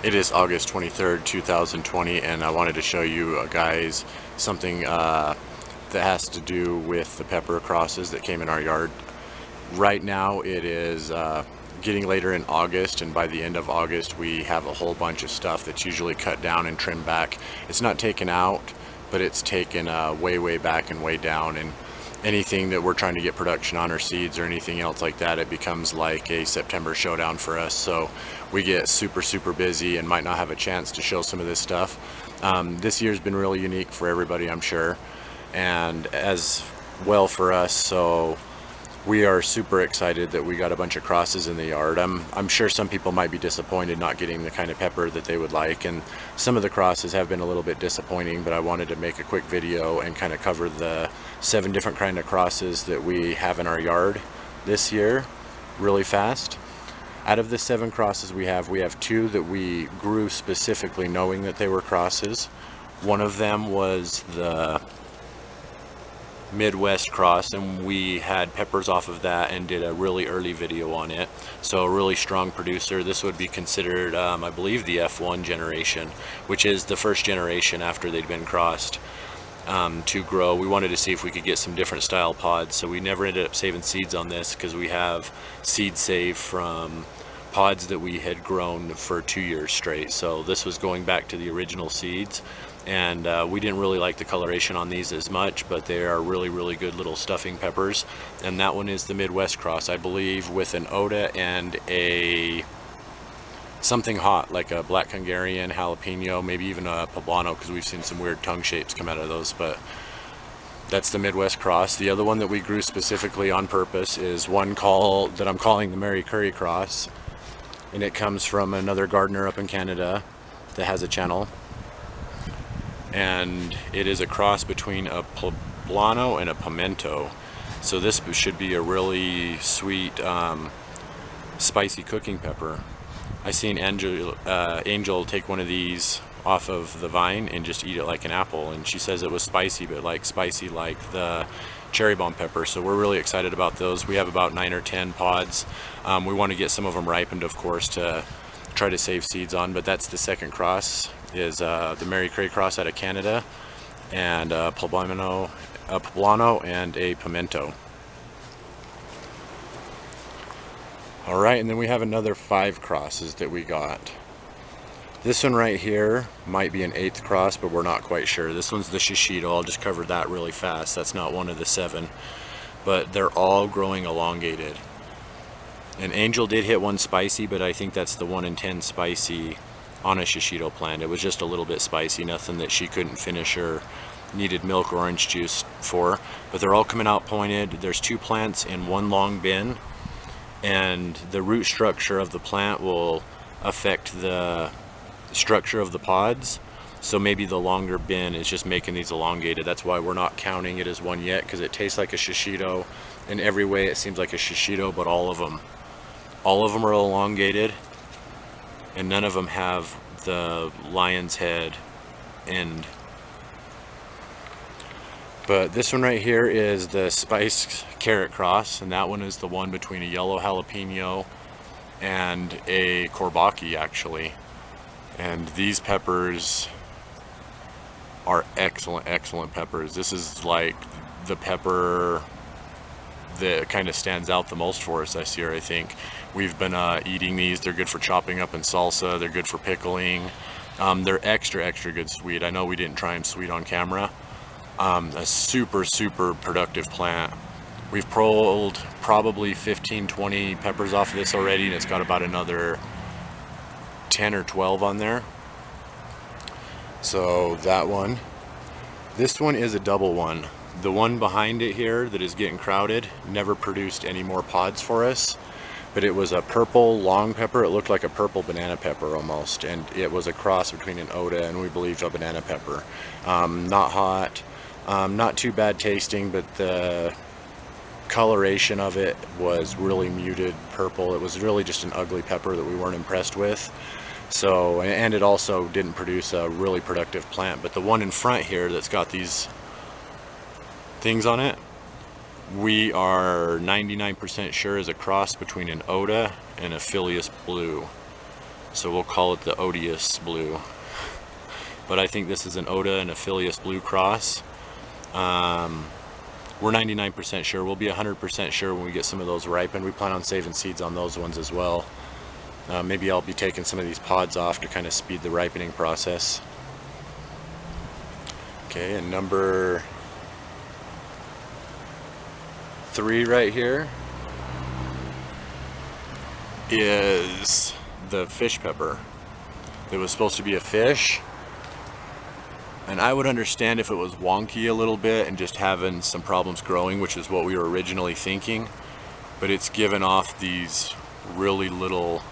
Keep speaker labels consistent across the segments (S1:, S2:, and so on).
S1: It is August 23rd, 2020, and I wanted to show you guys something that has to do with the pepper crosses that came in our yard. Right now it is getting later in August, and by the end of August we have a whole bunch of stuff that's usually cut down and trimmed back. It's not taken out, but it's taken way back and way down, and anything that we're trying to get production on, or seeds or anything else like that, it becomes like a September showdown for us. So we get super busy and might not have a chance to show some of this stuff. This year's been really unique for everybody, I'm sure, and as well for us. So we are super excited that we got a bunch of crosses in the yard. I'm sure some people might be disappointed not getting the kind of pepper that they would like, and some of the crosses have been a little bit disappointing, but I wanted to make a quick video and kind of cover the 7 different kind of crosses that we have in our yard this year really fast. Out of the 7 crosses we have 2 that we grew specifically knowing that they were crosses. One of them was the Midwest cross, and we had peppers off of that and did a really early video on it. So a really strong producer. This would be considered I believe the F1 generation, which is the first generation after they'd been crossed to grow. We wanted to see if we could get some different style pods, so we never ended up saving seeds on this because we have seed saved from pods that we had grown for 2 years straight. So this was going back to the original seeds, and we didn't really like the coloration on these as much, but they are really good little stuffing peppers. And that one is the Midwest cross, I believe, with an Oda and a something hot like a black Hungarian, jalapeno, maybe even a poblano, because we've seen some weird tongue shapes come out of those. But that's the Midwest cross. The other one that we grew specifically on purpose is one that I'm calling the Mary Curry cross, and it comes from another gardener up in Canada that has a channel, and it is a cross between a poblano and a pimento. So this should be a really sweet spicy cooking pepper. I seen Angel take one of these off of the vine and just eat it like an apple, and she says it was spicy, but like spicy like the cherry bomb pepper. So we're really excited about those. We have about 9 or 10 pods. We want to get some of them ripened, of course, to try to save seeds on. But that's the second cross, is the Mary Curry cross out of Canada, and a poblano and a pimento. All right, and then we have another 5 crosses that we got. This one right here might be an 8th cross, but we're not quite sure. This one's the Shishito. I'll just cover that really fast. That's not one of the 7, but they're all growing elongated. And Angel did hit one spicy, but I think that's the 1 in 10 spicy on a Shishito plant. It was just a little bit spicy, nothing that she couldn't finish or needed milk or orange juice for. But they're all coming out pointed. There's 2 plants in one long bin, and the root structure of the plant will affect the structure of the pods. So maybe the longer bin is just making these elongated. That's why we're not counting it as one yet, because it tastes like a Shishito. In every way it seems like a Shishito, but all of them are elongated, and none of them have the lion's head end. But this one right here is the Spice Carrot cross, and that one is the one between a yellow jalapeno and a Kourbaki, actually. And these peppers are excellent peppers. This is like the pepper that kind of stands out the most for us this year, I think. We've been eating these. They're good for chopping up in salsa. They're good for pickling. They're extra good sweet. I know we didn't try them sweet on camera. A super productive plant. We've pulled probably 15-20 peppers off of this already, and it's got about another 10 or 12 on there. So that one. This one is a double one. The one behind it here that is getting crowded never produced any more pods for us, but it was a purple long pepper. It looked like a purple banana pepper almost, and it was a cross between an Oda and, we believe, a banana pepper. Not hot, not too bad tasting, but the coloration of it was really muted purple. It was really just an ugly pepper that we weren't impressed with. So, and it also didn't produce a really productive plant. But the one in front here that's got these things on it, we are 99% sure is a cross between an Oda and a Phileas Blue. So we'll call it the Odious Blue. But I think this is an Oda and a Phileas Blue cross. We're 99% sure. We'll be 100% sure when we get some of those ripened. We plan on saving seeds on those ones as well. Maybe I'll be taking some of these pods off to kind of speed the ripening process. Okay, and number 3 right here is the fish pepper. It was supposed to be a fish, and I would understand if it was wonky a little bit and just having some problems growing, which is what we were originally thinking, but it's given off these really little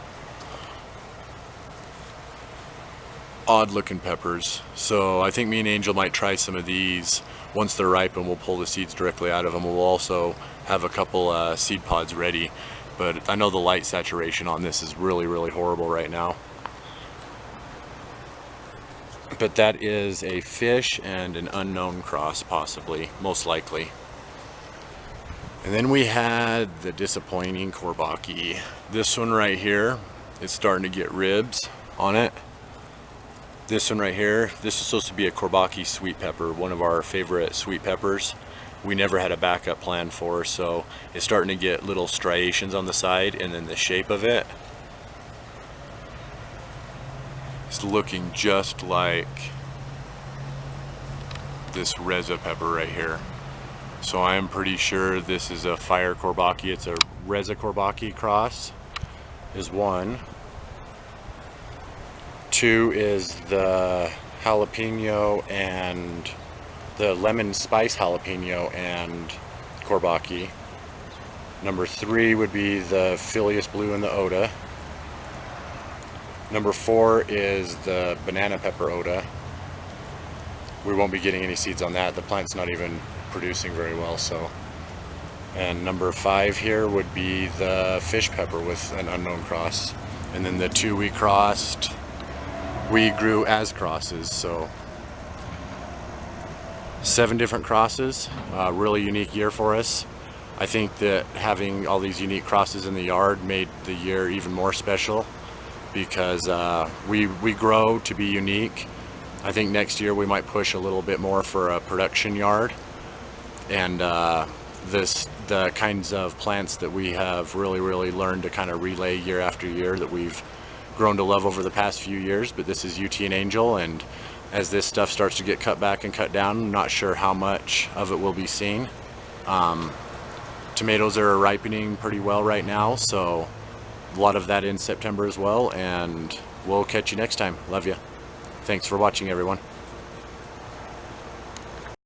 S1: odd looking peppers. So I think me and Angel might try some of these. Once they're ripe and we'll pull the seeds directly out of them. We'll also have a couple seed pods ready, but I know the light saturation on this is really horrible right now. But that is a fish and an unknown cross, possibly, most likely. And then we had the disappointing Courbacki. This one right here is starting to get ribs on it. This one right here, this is supposed to be a Courbacki sweet pepper, one of our favorite sweet peppers. We never had a backup plan for, so it's starting to get little striations on the side, and then the shape of it, it's looking just like this Reza pepper right here. So I am pretty sure this is a fire Courbacki. It's a Reza Courbacki cross is one. 2 is the jalapeno and the lemon spice jalapeno and Courbacki. Number 3 would be the Phileas Blue and the Oda. Number 4 is the banana pepper Oda. We won't be getting any seeds on that. The plant's not even producing very well, so. And number 5 here would be the fish pepper with an unknown cross. And then the 2 we crossed, we grew as crosses, so 7 different crosses. Really unique year for us. I think that having all these unique crosses in the yard made the year even more special, because we grow to be unique. I think next year we might push a little bit more for a production yard, and the kinds of plants that we have really learned to kind of relay year after year that we've grown to love over the past few years. But this is UT and Angel, and as this stuff starts to get cut back and cut down, I'm not sure how much of it will be seen. Tomatoes are ripening pretty well right now, so a lot of that in September as well, and we'll catch you next time. Love you. Thanks for watching, everyone.